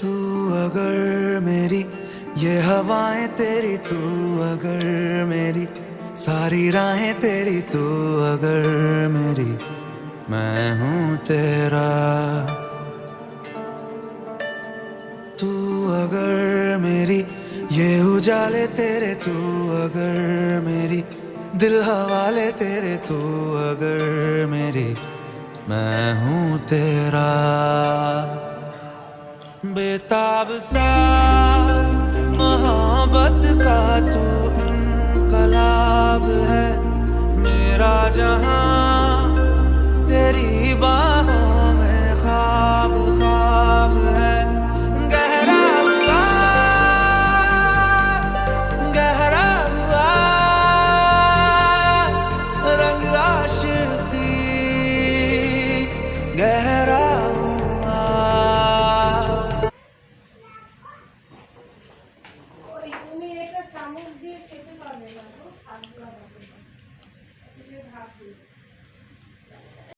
तू अगर मेरी ये हवाएं तेरी, तू अगर मेरी सारी राहें तेरी, तू अगर मेरी मैं हूँ तेरा। तू अगर मेरी ये उजाले तेरे, तू अगर मेरी दिल हवाले तेरे, तू अगर मेरी मैं हूँ तेरा। बेताब सा मोहब्बत का तू इनकलाब है, मेरा जहां तेरी बाहों में ख्वाब ख्वाब है। गहरा हुआ, गहरा हुआ रंग आशिकी, गहरा हुआ। তুমি এটা চামচ দিয়ে খেতে পারবে না, তো হাত দিয়ে